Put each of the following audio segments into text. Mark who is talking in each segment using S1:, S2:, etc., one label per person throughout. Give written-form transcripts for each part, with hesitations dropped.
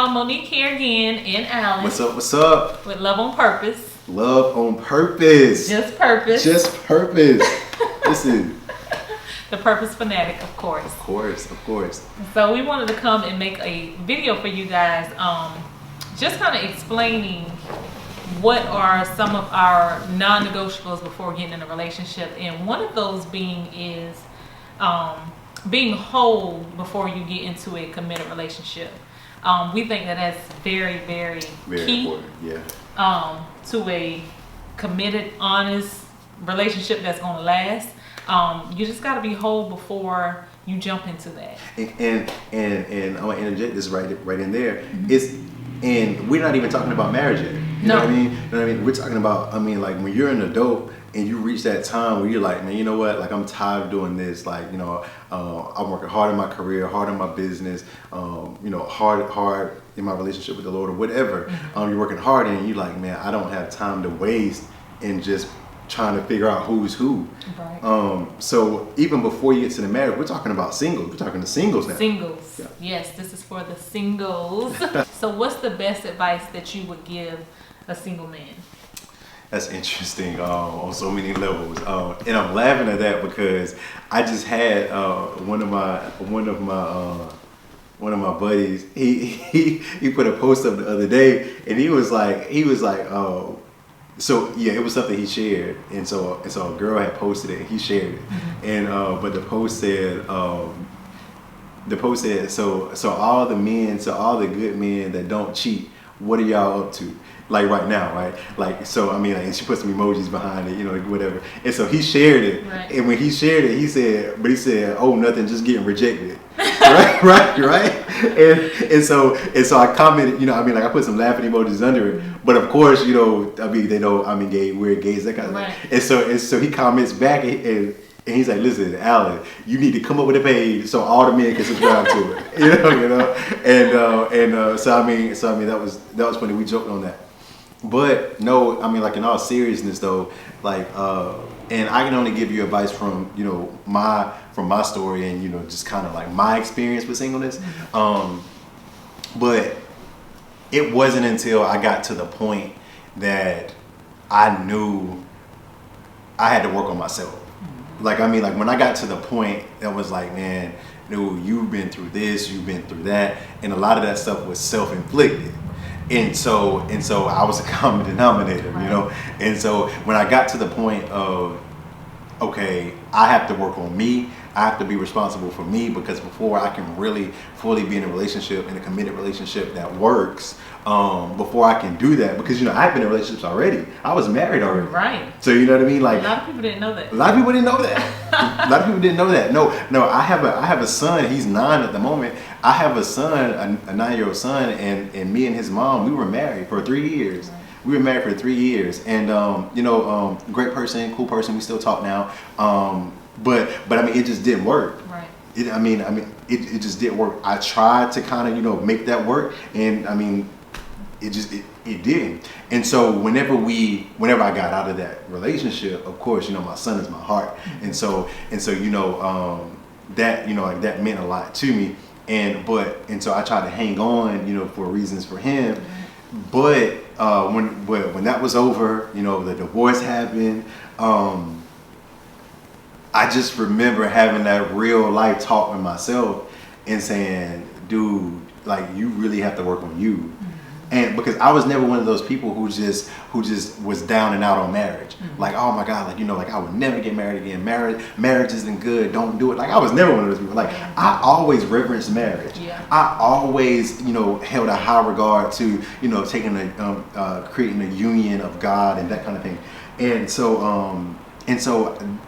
S1: y'all. Monique here again and Alan.
S2: What's up? What's up?
S1: With Love on Purpose.
S2: Love on purpose.
S1: Just purpose.
S2: Just purpose. Listen.
S1: The Purpose Fanatic, of course.
S2: Of course, of course.
S1: So we wanted to come and make a video for you guys, just kind of explaining what are some of our non-negotiables before getting in a relationship, and one of those being is being whole before you get into a committed relationship. We think that that's very, very key.
S2: Important. Yeah.
S1: To a committed, honest relationship that's going to last. You just got to be whole before you jump into that.
S2: And I'm gonna interject this right in there. And we're not even talking about marriage yet. You know what I mean? You know what I mean? We're talking about, like when you're an adult and you reach that time where you're like, man, you know what? Like, I'm tired of doing this. Like, I'm working hard in my career, hard in my business, hard in my relationship with the Lord or whatever. You're working hard and you're like, man, I don't have time to waste in just trying to figure out who's who.
S1: Right.
S2: So even before you get to the marriage, we're talking about singles. We're talking to singles now.
S1: Singles.
S2: Yeah.
S1: Yes, this is for the singles. So what's the best advice that you would give a single man?
S2: That's interesting on so many levels, and I'm laughing at that because I just had one of my buddies. He put a post up the other day, and he was like, so yeah, it was something he shared, and so a girl had posted it, and he shared it, and but the post said, so all the good men that don't cheat, what are y'all up to? Like right now, right? Like, so and she put some emojis behind it, whatever. And so he shared it,
S1: right.
S2: And when he shared it, he said, oh, nothing, just getting rejected, right. And so I commented, I put some laughing emojis under it, but of course, they know I'm engaged, we're engaged, that kind of
S1: right.
S2: thing. And so he comments back and he's like, listen, Alan, you need to come up with a page so all the men can subscribe to it, so that was funny. We joked on that. But no, like in all seriousness though, and I can only give you advice from my story and just kind of like my experience with singleness. But it wasn't until I got to the point that I knew I had to work on myself. Like when I got to the point that was like, man, dude, you've been through this, you've been through that, and a lot of that stuff was self-inflicted. And so I was a common denominator, And so when I got to the point of, okay, I have to work on me, I have to be responsible for me, because before I can really fully be in a committed relationship that works, before I can do that, because I've been in relationships already. I was married already.
S1: Right.
S2: So you know what I mean? Like,
S1: a lot of people didn't know that.
S2: A lot of people didn't know that. No, I have a son, he's 9 at the moment. I have a son, a 9-year-old son, and me and his mom, we were married for 3 years. Right. We were married for 3 years, and great person, cool person. We still talk now, but it just didn't work. Right. It just didn't work. I tried to kind of make that work, and it didn't. And so whenever I got out of that relationship, of course, my son is my heart, and so that meant a lot to me. And so I tried to hang on, for reasons for him. But when that was over, the divorce happened. I just remember having that real life talk with myself and saying, dude, like, you really have to work on you. And because I was never one of those people who just was down and out on marriage. Like, oh my God, I would never get married again. Marriage isn't good. Don't do it. Like, I was never one of those people. Like, I always reverenced marriage. Yeah. I always, held a high regard to, creating a union of God and that kind of thing. And so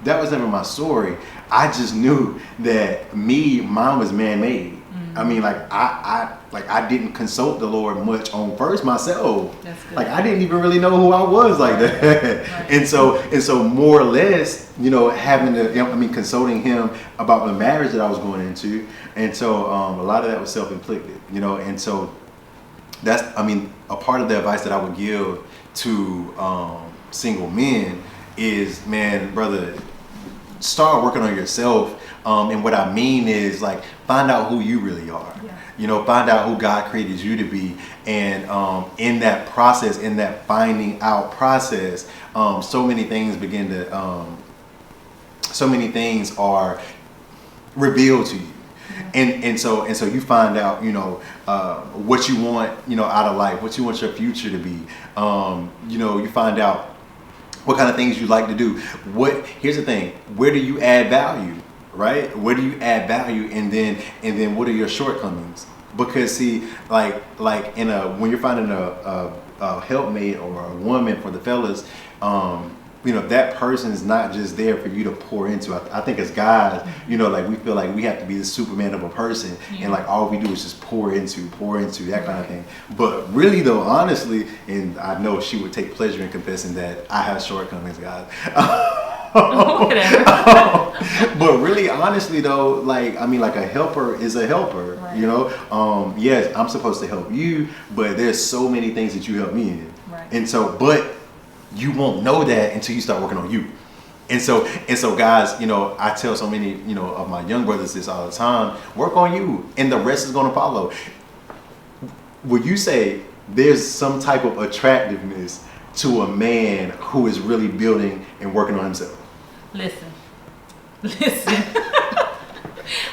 S2: that was never my story. I just knew that mine was man-made. I didn't consult the Lord much on first myself. That's good. Like, I didn't even really know who I was like that. Right. And so more or less, having to, consulting him about the marriage that I was going into. And so a lot of that was self-inflicted, and so that's, a part of the advice that I would give to single men is, man, brother, start working on yourself. And what I mean is like find out who you really are.
S1: Yeah.
S2: You know, find out who God created you to be, and in that process, in that finding out process, so many things begin to, so many things are revealed to you, and so you find out, you know, what you want, you know, out of life, what you want your future to be. You know, you find out what kind of things you like to do. Here's the thing: where do you add value? Right? Where do you add value, and then what are your shortcomings? Because see, like when you're finding a helpmate or a woman for the fellas, you know, that person is not just there for you to pour into. I think as guys, you know, like we feel like we have to be the Superman of a person, and like all we do is just pour into that kind of thing. But really though, honestly, and I know she would take pleasure in confessing that I have shortcomings, guys. But really, honestly though, like, I mean, like a helper is a helper, right. You know. Yes, I'm supposed to help you, but there's so many things that you help me in, right. And so, but you won't know that until you start working on you. And so guys, you know, I tell so many, you know, of my young brothers this all the time: work on you, and the rest is going to follow. Would you say there's some type of attractiveness to a man who is really building and working on himself?
S1: Listen.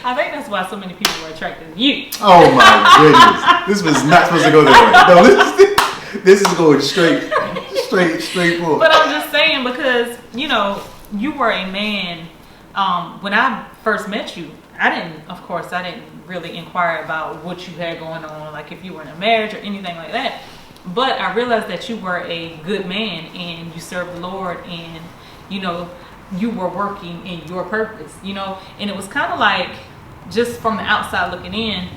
S1: I think that's why so many people were attracted to you.
S2: Oh my goodness. This was not supposed to go that way. No, this is going straight forward.
S1: But I'm just saying, because, you know, you were a man. When I first met you, I didn't really inquire about what you had going on, like if you were in a marriage or anything like that. But I realized that you were a good man and you served the Lord, and, you know, you were working in your purpose, you know. And it was kind of like, just from the outside looking in,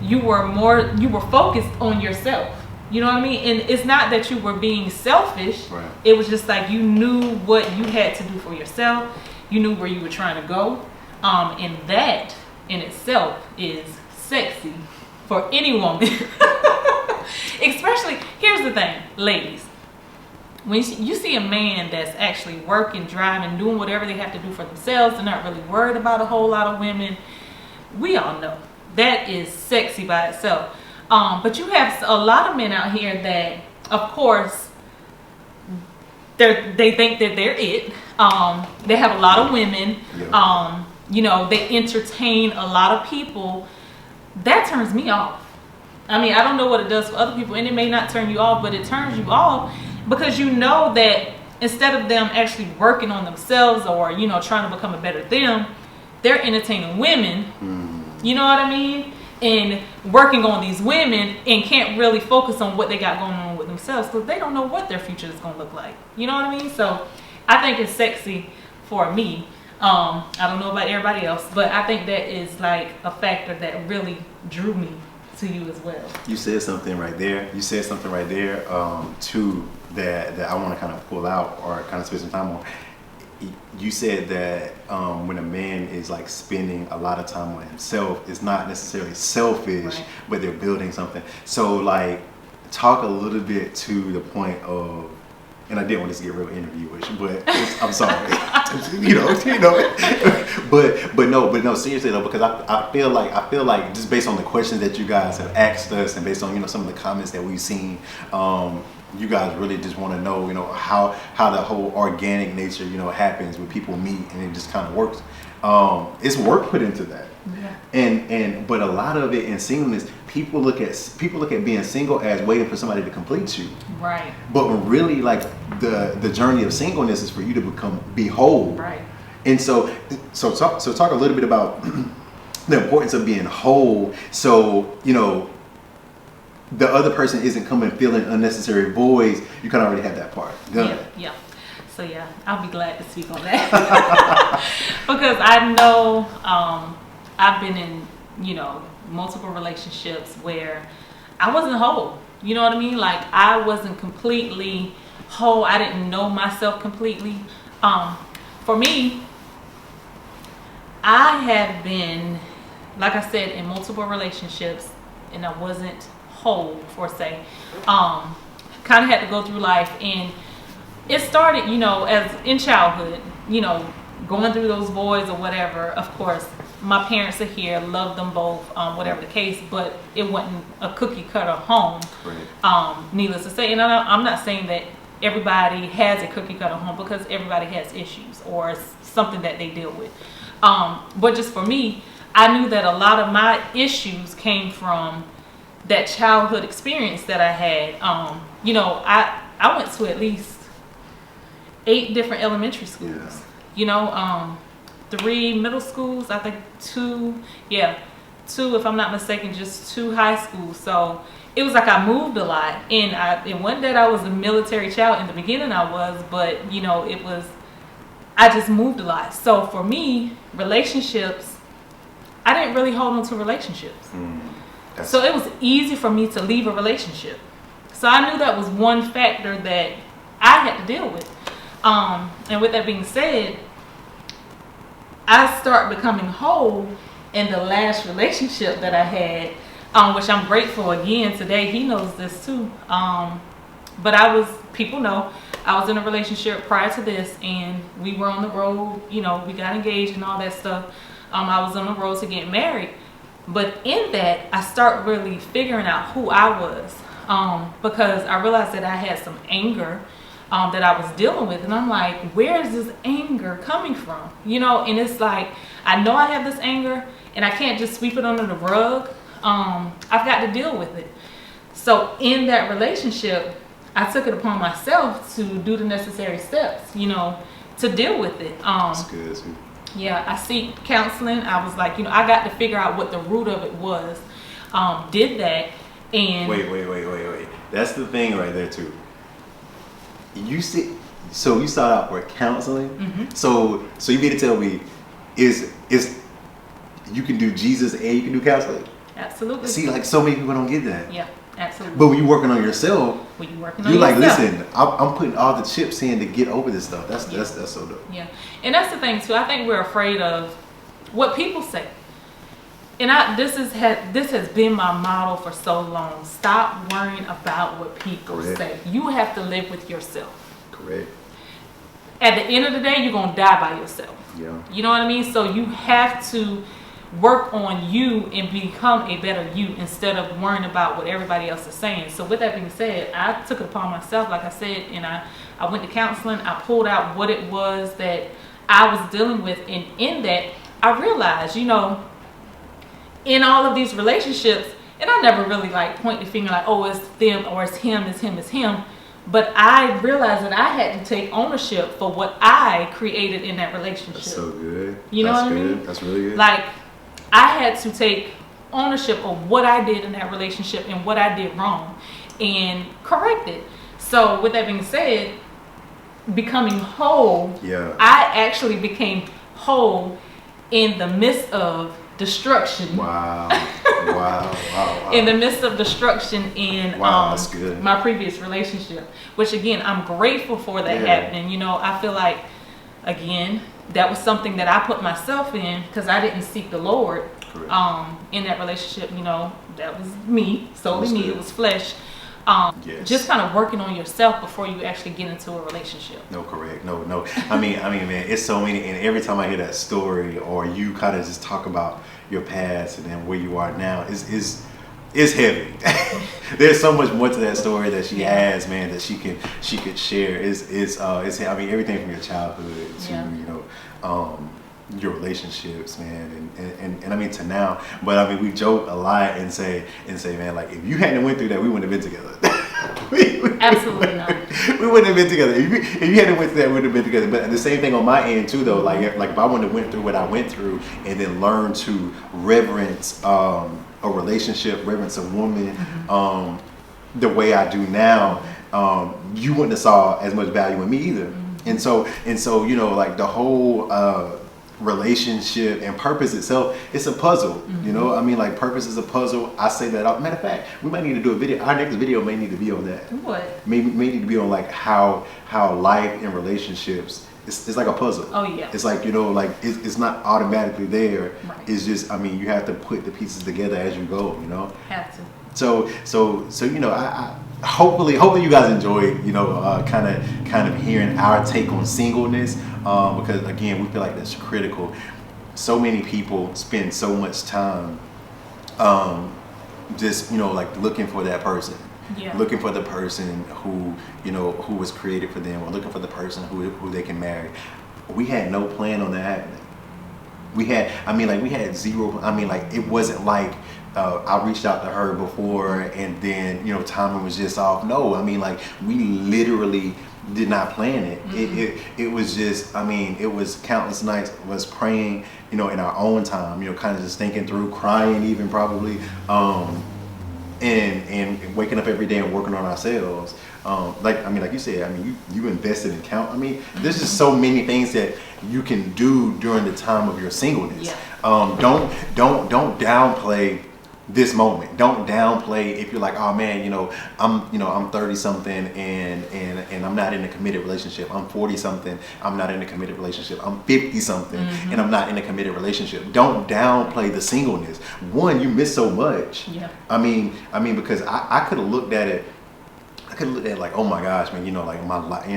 S1: you were focused on yourself. You know what I mean? And it's not that you were being selfish.
S2: Right.
S1: It was just like you knew what you had to do for yourself. You knew where you were trying to go. And that in itself is sexy for any woman. Especially, here's the thing, ladies. When you see a man that's actually working, driving, doing whatever they have to do for themselves, they're not really worried about a whole lot of women. We all know that is sexy by itself. But you have a lot of men out here that, of course, they think that they're it. They have a lot of women. Yeah. You know, they entertain a lot of people. That turns me off. I mean, I don't know what it does for other people, and it may not turn you off, but it turns you off because you know that instead of them actually working on themselves or, you know, trying to become a better them, they're entertaining women. You know what I mean? And working on these women and can't really focus on what they got going on with themselves because they don't know what their future is going to look like. You know what I mean? So I think it's sexy for me. I don't know about everybody else, but I think that is like a factor that really drew me to you as well.
S2: You said something right there. Too, that I want to kind of pull out or kind of spend some time on. You said that when a man is like spending a lot of time on himself, it's not necessarily selfish, right, but they're building something. So like, talk a little bit to the point of, and I didn't want this to get real interviewish, but I'm sorry, you know, but no, seriously though, because I feel like just based on the questions that you guys have asked us and based on, you know, some of the comments that we've seen, you guys really just want to know, you know, how the whole organic nature, you know, happens when people meet and it just kind of works. It's work put into that. Yeah. But a lot of it in singleness, people look at being single as waiting for somebody to complete you. Right. But when really, like, the journey of singleness is for you to be whole. Right. And so talk a little bit about the importance of being whole. So, you know, the other person isn't coming feeling unnecessary voids. You kind of already have that part done.
S1: Yeah. So yeah, I'll be glad to speak on that because I know I've been in, you know, multiple relationships where I wasn't whole. You know what I mean? Like, I wasn't completely whole. I didn't know myself completely. For me, I have been, like I said, in multiple relationships, and I wasn't whole, for say. Kind of had to go through life, and it started, you know, as in childhood, you know, going through those voids or whatever, of course, my parents are here, love them both, whatever the case, but it wasn't a cookie cutter home.
S2: Right.
S1: Needless to say, and I'm not saying that everybody has a cookie cutter home, because everybody has issues or something that they deal with. But just for me, I knew that a lot of my issues came from that childhood experience that I had. You know, I went to at least 8 different elementary schools.
S2: Yeah.
S1: You know, 3 middle schools, I think 2, if I'm not mistaken, just 2 high schools. So it was like I moved a lot, and it wasn't that I was a military child. In the beginning I was, but you know, I just moved a lot. So for me, relationships, I didn't really hold on to relationships. So it was easy for me to leave a relationship. So I knew that was one factor that I had to deal with. And with that being said, I started becoming whole in the last relationship that I had, which I'm grateful again today. He knows this too. But people know, I was in a relationship prior to this, and we were on the road, you know, we got engaged and all that stuff. I was on the road to get married. But in that, I start really figuring out who I was, because I realized that I had some anger that I was dealing with, and I'm like, where is this anger coming from? You know, and it's like, I know I have this anger, and I can't just sweep it under the rug. I've got to deal with it. So in that relationship, I took it upon myself to do the necessary steps, you know, to deal with it.
S2: That's good too.
S1: Yeah, I seek counseling. I was like, you know, I got to figure out what the root of it was. Did that, and
S2: Wait. That's the thing right there too. So you start out for counseling.
S1: Mm-hmm.
S2: So you mean to tell me is you can do Jesus and you can do counseling?
S1: Absolutely.
S2: See, like so many people don't get that.
S1: Yeah, absolutely.
S2: But when you're working on yourself,
S1: you're
S2: like,
S1: yourself.
S2: listen, I'm putting all the chips in to get over this stuff. That's so dope.
S1: Yeah, and that's the thing too. I think we're afraid of what people say. And this has been my motto for so long. Stop worrying about what people say. You have to live with yourself.
S2: Correct.
S1: At the end of the day, you're going to die by yourself.
S2: Yeah.
S1: You know what I mean? So you have to work on you and become a better you instead of worrying about what everybody else is saying. So with that being said, I took it upon myself, like I said, and I went to counseling. I pulled out what it was that I was dealing with. And in that, I realized, you know, in all of these relationships, and I never really like point the finger like, oh, it's them or it's him, it's him, it's him. But I realized that I had to take ownership for what I created in that relationship.
S2: That's so good.
S1: You know what I mean?
S2: That's really good.
S1: Like, I had to take ownership of what I did in that relationship and what I did wrong and correct it. So with that being said, becoming whole, I actually became whole in the midst of destruction.
S2: Wow.
S1: In the midst of destruction in
S2: that's good.
S1: My previous relationship, which again, I'm grateful for that happening. You know, I feel like, again, that was something that I put myself in because I didn't seek the Lord. In that relationship. You know, that was me, solely me. It was flesh. Just kind of working on yourself before you actually get into a relationship.
S2: No, correct. No. I mean, man, it's so many, and every time I hear that story, or you kind of just talk about your past and then where you are now, is heavy. There's so much more to that story that she has, man, that she could share. It's I mean, everything from your childhood to you know, your relationships, man, and I mean to now. But I mean, we joke a lot and say, man, like if you hadn't went through that, we wouldn't have been together.
S1: Absolutely not.
S2: We wouldn't have been together. If you hadn't went through that, we would have been together. But the same thing on my end too, though. Like if I wouldn't have went through what I went through and then learned to reverence a relationship, reverence a woman, the way I do now, you wouldn't have saw as much value in me either. And so, you know, like the whole relationship and purpose itself, it's a puzzle. You know, I mean, like purpose is a puzzle. I say that. Matter of fact, we might need to do a video. Our next video may need to be on that.
S1: What?
S2: May need to be on like how life and relationships. It's like a puzzle.
S1: Oh yeah.
S2: It's like, you know, like it's not automatically there.
S1: Right.
S2: It's just, I mean, you have to put the pieces together as you go. You know.
S1: Have to.
S2: So you know, hopefully you guys enjoyed, kind of hearing our take on singleness, because again, we feel like that's critical. So many people spend so much time, just like looking for that person, looking for the person who was created for them, or looking for the person who they can marry. We had no plan on that happening. We had zero. It wasn't like I reached out to her before and then timing was just off. No, we literally did not plan it. Mm-hmm. It was just, it was countless nights was praying, in our own time, kind of just thinking through, crying even probably, and waking up every day and working on ourselves. Like you said, you invested in there's just so many things that you can do during the time of your singleness. Yeah. Don't downplay this moment. Don't downplay if you're like, oh man, I'm 30 something and I'm not in a committed relationship. I'm 40 something, I'm not in a committed relationship. I'm 50 something and I'm not in a committed relationship. Don't downplay the singleness. One, you miss so much. Yeah. Because I could have looked at it. I could look at it like, oh my gosh, man, like my life,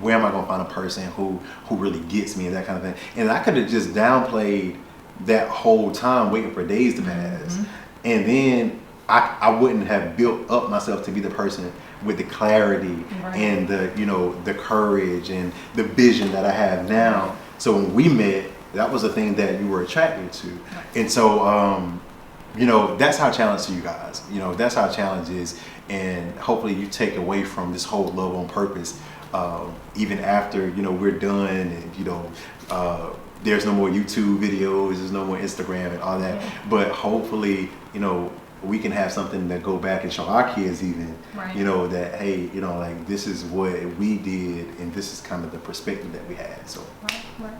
S2: where am I gonna find a person who really gets me and that kind of thing? And I could have just downplayed that whole time waiting for days to pass. Mm-hmm. And then I wouldn't have built up myself to be the person with the clarity and the courage and the vision that I have now. So when we met, that was the thing that you were attracted to. Right. And so, that's our challenge to you guys. That's our challenge is, and hopefully you take away from this whole love on purpose, even after, we're done and, there's no more YouTube videos, there's no more Instagram and all that. Yeah. But hopefully, we can have something that go back and show our kids even, that, hey, like this is what we did and this is kind of the perspective that we had. So. Right.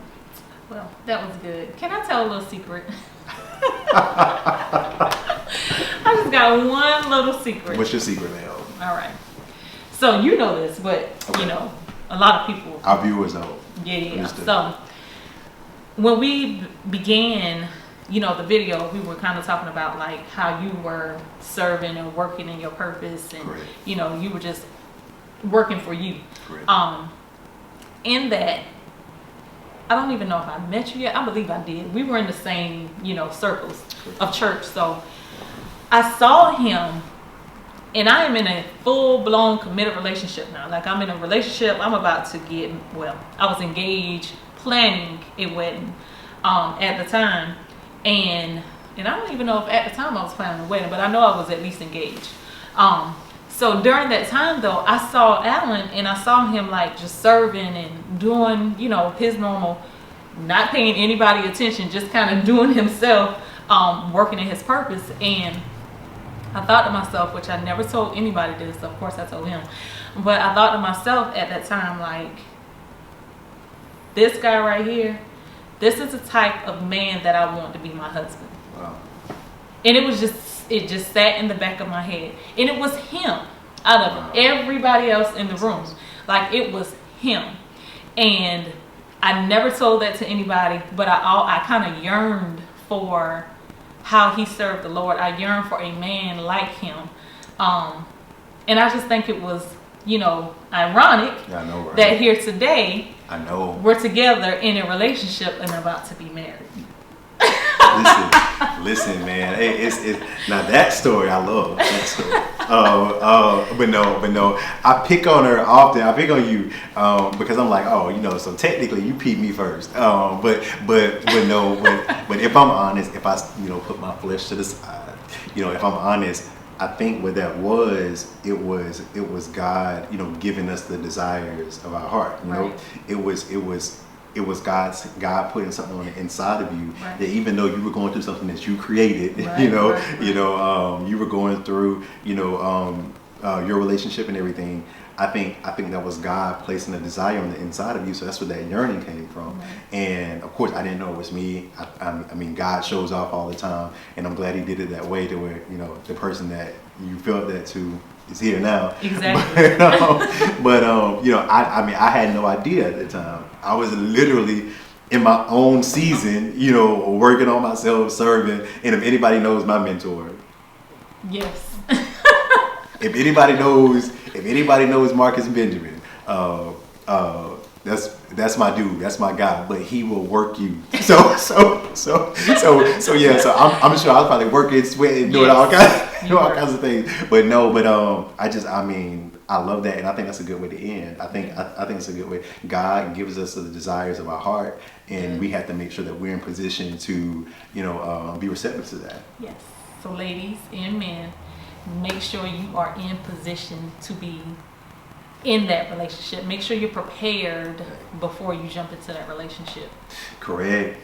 S1: Well, that was good. Can I tell a little secret? I just got one little secret.
S2: What's your secret, Mel?
S1: All right. So you know this, but
S2: okay.
S1: A lot of people.
S2: Our viewers know.
S1: Yeah. So when we began, the video, we were kind of talking about like how you were serving and working in your purpose, and
S2: correct.
S1: You were just working for you.
S2: Correct.
S1: In that, I don't even know if I met you yet. I believe I did. We were in the same, circles of church. So I saw him, and I am in a full-blown committed relationship now. Like I'm in a relationship. I'm about to I was engaged, planning a wedding at the time. And I don't even know if at the time I was planning a wedding, but I know I was at least engaged. So during that time though, I saw Alan and I saw him like just serving and doing, his normal, not paying anybody attention, just kind of doing himself, working in his purpose. And I thought to myself, which I never told anybody this, of course I told him, but I thought to myself at that time, like, this guy right here, this is the type of man that I want to be my husband.
S2: Wow. And
S1: it just sat in the back of my head. And it was him out of everybody else in the room. Like, it was him. And I never told that to anybody, but I kind of yearned for how he served the Lord. I yearned for a man like him. And I just think it was, ironic that here today, we're together in a relationship and about to be married.
S2: Listen, man. It's now that story I love. That story. But no. I pick on her often. I pick on you because I'm like, so technically you peed me first. But if I'm honest, if I put my flesh to the side, if I'm honest, I think what that was, it was God, giving us the desires of our heart. It was God putting something on the inside of you that even though you were going through something that you created, you were going through, your relationship and everything. I think that was God placing a desire on the inside of you. So that's where that yearning came from. And of course, I didn't know it was me. God shows off all the time, and I'm glad He did it that way to where the person that you felt that to is here now.
S1: Exactly.
S2: I had no idea at the time. I was literally in my own season, working on myself, serving. And if anybody knows my mentor,
S1: yes.
S2: if anybody knows Marcus Benjamin, that's my dude. That's my guy. But he will work you. So yeah. So I'm sure I was probably working, sweating, doing all kinds of things. But no. But I love that, and I think that's a good way to end. I think it's a good way. God gives us the desires of our heart, and we have to make sure that we're in position to, be receptive to that.
S1: Yes. So ladies and men, make sure you are in position to be in that relationship. Make sure you're prepared before you jump into that relationship.
S2: Correct.